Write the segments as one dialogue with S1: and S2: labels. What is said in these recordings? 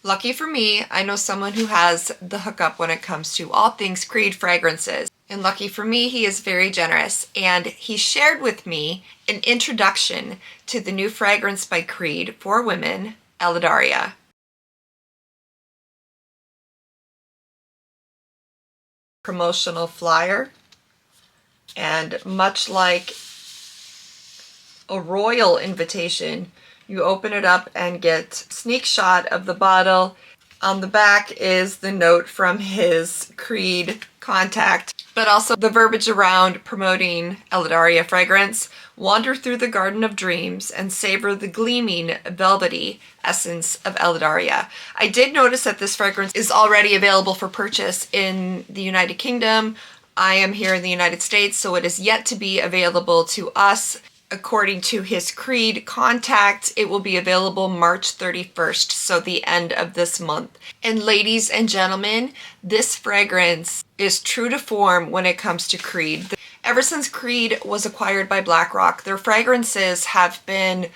S1: Lucky for me, I know someone who has the hookup when it comes to all things Creed fragrances. And lucky for me, he is very generous. And he shared with me an introduction to the new fragrance by Creed for women, Eladaria. Promotional flyer. And much like a royal invitation, you open it up and get a sneak shot of the bottle. On the back is the note from his Creed contact, but also the verbiage around promoting Eladaria fragrance. Wander through the garden of dreams and savor the gleaming, velvety essence of Eladaria. I did notice that this fragrance is already available for purchase in the United Kingdom. I am here in the United States, so it is yet to be available to us. According to his Creed contact, it will be available March 31st, so the end of this month. And ladies and gentlemen, this fragrance is true to form when it comes to Creed. Ever since Creed was acquired by BlackRock, their fragrances have been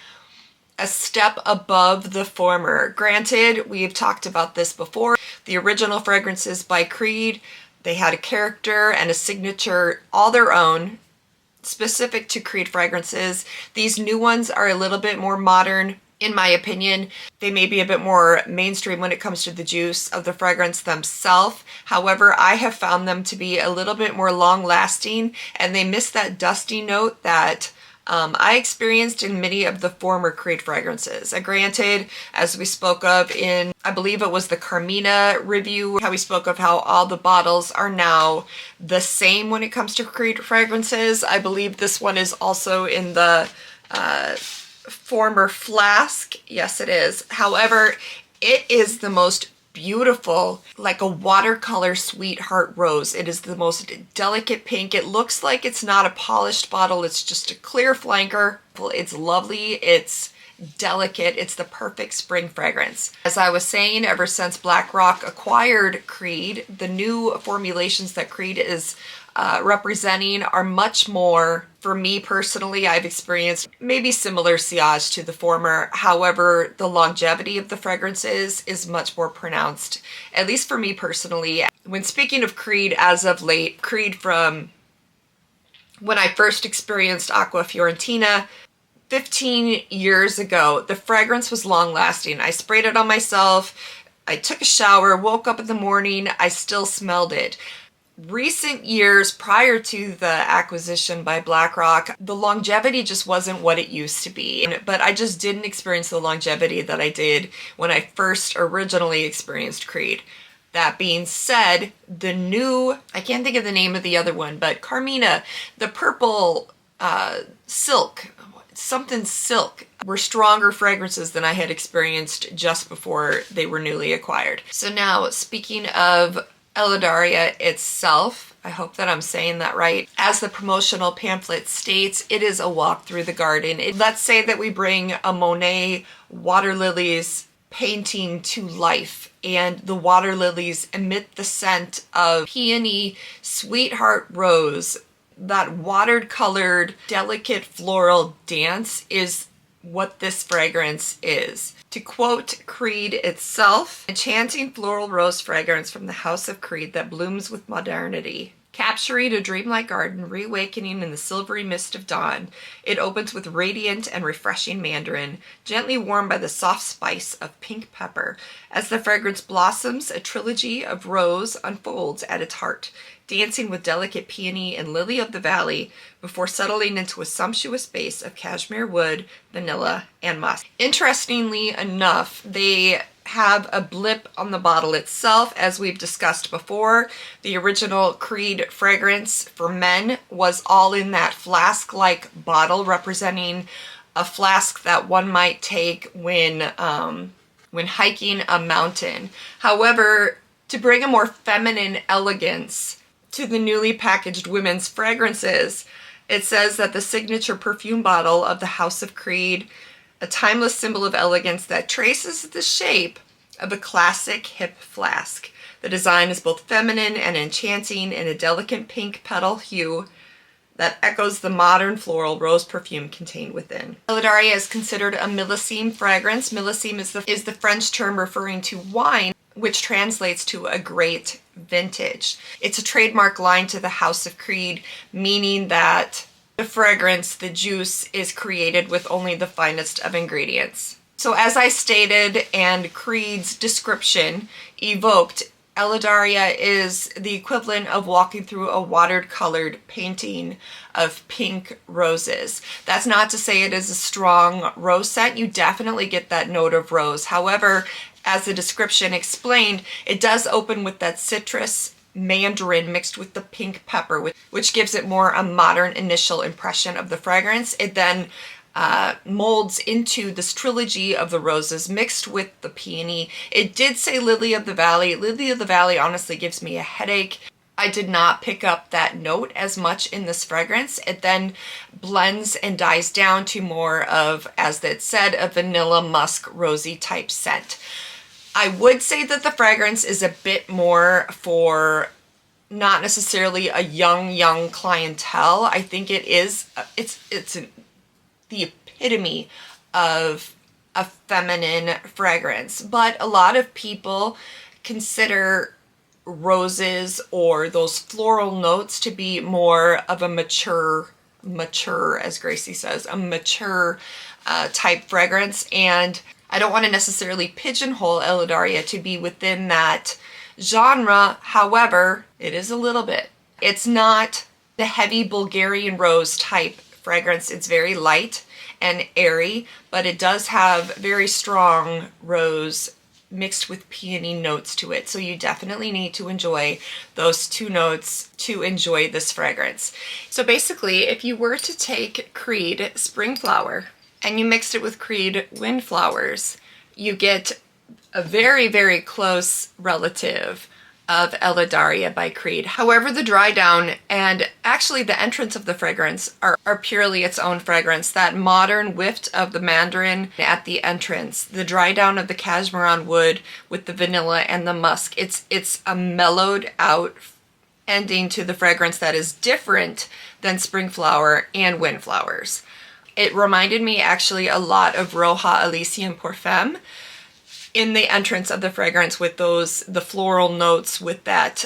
S1: a step above the former. Granted, we've talked about this before. The original fragrances by Creed, they had a character and a signature all their own, specific to Creed fragrances. These new ones are a little bit more modern, in my opinion. They may be a bit more mainstream when it comes to the juice of the fragrance themselves. However, I have found them to be a little bit more long-lasting, and they miss that dusty note that I experienced in many of the former Creed fragrances. Granted, as we spoke of in, I believe it was the Carmina review, how we spoke of how all the bottles are now the same when it comes to Creed fragrances. I believe this one is also in the former flask. Yes, it is. However, it is the most beautiful, like a watercolor sweetheart rose. It is the most delicate pink. It looks like it's not a polished bottle. It's just a clear flanker. It's lovely. It's delicate. It's the perfect spring fragrance. As I was saying, ever since BlackRock acquired Creed, the new formulations that Creed is representing are much more, for me personally, I've experienced maybe similar sillage to the former. However, the longevity of the fragrances is much more pronounced, at least for me personally. When speaking of Creed as of late, Creed from when I first experienced Aqua Fiorentina 15 years ago, the fragrance was long lasting. I sprayed it on myself, I took a shower, woke up in the morning, I still smelled it. Recent years prior to the acquisition by BlackRock, the longevity just wasn't what it used to be. But I just didn't experience the longevity that I did when I first originally experienced Creed. That being said, the new, I can't think of the name of the other one, but Carmina, the purple silk, something silk, were stronger fragrances than I had experienced just before they were newly acquired. So now, speaking of Eladaria itself, I hope that I'm saying that right. As the promotional pamphlet states, it is a walk through the garden. Let's say that we bring a Monet water lilies painting to life, and the water lilies emit the scent of peony sweetheart rose. That watered colored, delicate floral dance is what this fragrance is. To quote Creed itself, enchanting floral rose fragrance from the house of Creed that blooms with modernity. Capturing a dreamlike garden, reawakening in the silvery mist of dawn, it opens with radiant and refreshing mandarin, gently warmed by the soft spice of pink pepper. As the fragrance blossoms, a trilogy of rose unfolds at its heart, dancing with delicate peony and lily of the valley before settling into a sumptuous base of cashmere wood, vanilla, and musk. Interestingly enough, they have a blip on the bottle itself, as we've discussed before. The original Creed fragrance for men was all in that flask-like bottle, representing a flask that one might take when hiking a mountain. However, to bring a more feminine elegance to the newly packaged women's fragrances, it says that the signature perfume bottle of the House of Creed, a timeless symbol of elegance that traces the shape of a classic hip flask. The design is both feminine and enchanting in a delicate pink petal hue, that echoes the modern floral rose perfume contained within. Eladaria is considered a millésime fragrance. Millésime is the French term referring to wine, which translates to a great vintage. It's a trademark line to the House of Creed, meaning that the fragrance, the juice, is created with only the finest of ingredients. So as I stated, and Creed's description evoked, Eladaria is the equivalent of walking through a watercolored painting of pink roses. That's not to say it is a strong rose scent. You definitely get that note of rose. However, as the description explained, it does open with that citrus mandarin mixed with the pink pepper, which gives it more a modern initial impression of the fragrance. It then molds into this trilogy of the roses mixed with the peony. It did say lily of the valley. Lily of the valley honestly gives me a headache. I did not pick up that note as much in this fragrance. It then blends and dies down to more of, as it said, a vanilla musk rosy type scent. I would say that the fragrance is a bit more for not necessarily a young clientele. I think it's the epitome of a feminine fragrance, but a lot of people consider roses or those floral notes to be more of a mature, as Gracie says, a mature type fragrance. And I don't want to necessarily pigeonhole Eladaria to be within that genre. However, it is a little bit. It's not the heavy Bulgarian rose type fragrance. It's very light and airy, but it does have very strong rose mixed with peony notes to it. So you definitely need to enjoy those two notes to enjoy this fragrance. So basically, if you were to take Creed Spring Flower and you mixed it with Creed Windflowers, you get a very close relative of Eladaria by Creed. However, the dry down and actually the entrance of the fragrance are purely its own fragrance. That modern whiff of the mandarin at the entrance, the dry down of the cashmeran wood with the vanilla and the musk. It's a mellowed out ending to the fragrance that is different than Spring Flower and Windflowers. It reminded me actually a lot of Roja Elysium Parfum in the entrance of the fragrance, with the floral notes with that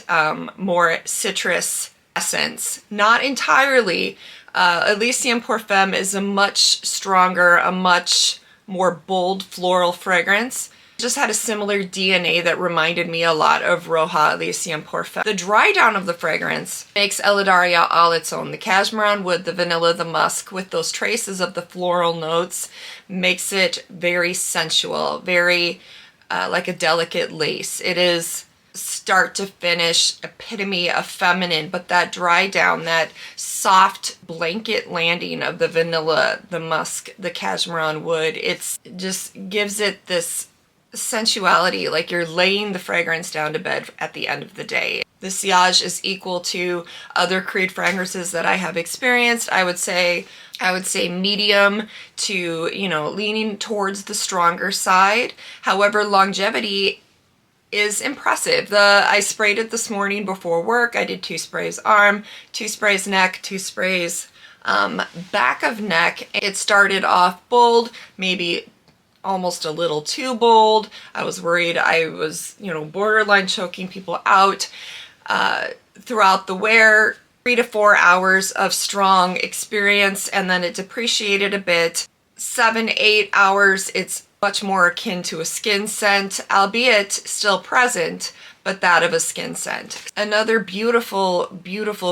S1: more citrus essence. Not entirely. Elysium Parfum is a much stronger, a much more bold floral fragrance. It just had a similar DNA that reminded me a lot of Roja Elysium Parfum. The dry down of the fragrance makes Eladaria all its own. The cashmeran wood, the vanilla, the musk, with those traces of the floral notes, makes it very sensual, very like a delicate lace. It is start to finish epitome of feminine, but that dry down, that soft blanket landing of the vanilla, the musk, the cashmeran wood, it just gives it this sensuality, like you're laying the fragrance down to bed at the end of the day. The sillage is equal to other Creed fragrances that I have experienced. I would say medium to, leaning towards the stronger side. However, longevity is impressive. I sprayed it this morning before work. I did 2 sprays arm, 2 sprays neck, 2 sprays back of neck. It started off bold, maybe almost a little too bold. I was worried I was, borderline choking people out. Throughout the wear, 3 to 4 hours of strong experience, and then it depreciated a bit. 7-8 hours, it's much more akin to a skin scent, albeit still present, but that of a skin scent. Another beautiful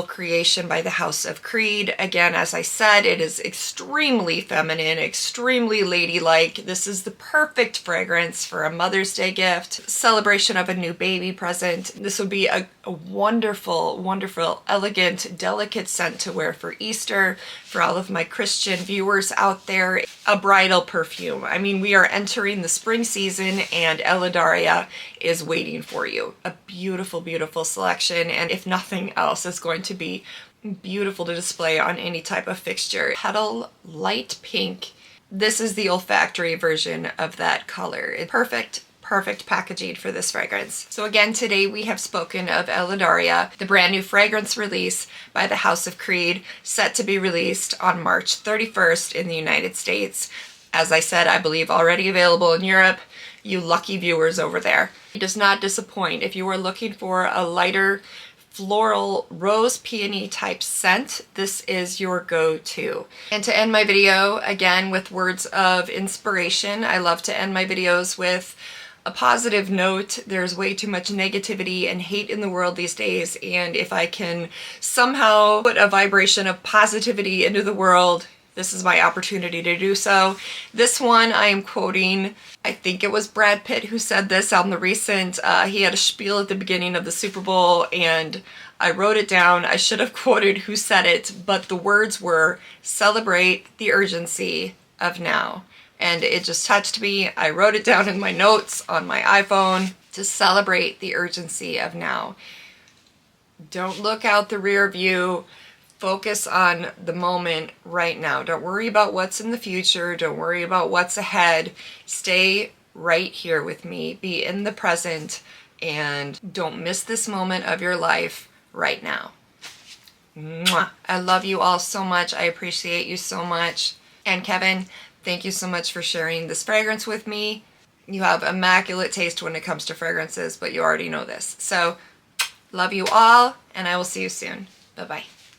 S1: creation by the House of Creed. Again, as I said, it is extremely feminine, extremely ladylike. This is the perfect fragrance for a Mother's Day gift, celebration of a new baby present. This would be a wonderful, elegant, delicate scent to wear for Easter. For all of my Christian viewers out there, a bridal perfume. I mean, we are entering the spring season and Eladaria is waiting for you. A beautiful selection, and if nothing else, it's going to be beautiful to display on any type of fixture. Petal light pink. This is the olfactory version of that color. It's perfect perfect packaging for this fragrance. So again, today we have spoken of Eladaria, the brand new fragrance release by the House of Creed, set to be released on March 31st in the United States. As I said, I believe already available in Europe. You lucky viewers over there. It does not disappoint. If you are looking for a lighter floral rose peony type scent, this is your go-to. And to end my video, again, with words of inspiration, I love to end my videos with a positive note. There's way too much negativity and hate in the world these days, and if I can somehow put a vibration of positivity into the world, this is my opportunity to do so. This one I am quoting, I think it was Brad Pitt who said this on the recent, he had a spiel at the beginning of the Super Bowl and I wrote it down. I should have quoted who said it, but the words were, "Celebrate the urgency of now." And it just touched me. I wrote it down in my notes on my iPhone, to celebrate the urgency of now. Don't look out the rear view. Focus on the moment right now. Don't worry about what's in the future. Don't worry about what's ahead. Stay right here with me. Be in the present and don't miss this moment of your life right now. Mwah. I love you all so much. I appreciate you so much. And Kevin, thank you so much for sharing this fragrance with me. You have immaculate taste when it comes to fragrances, but you already know this. So, love you all, and I will see you soon. Bye-bye.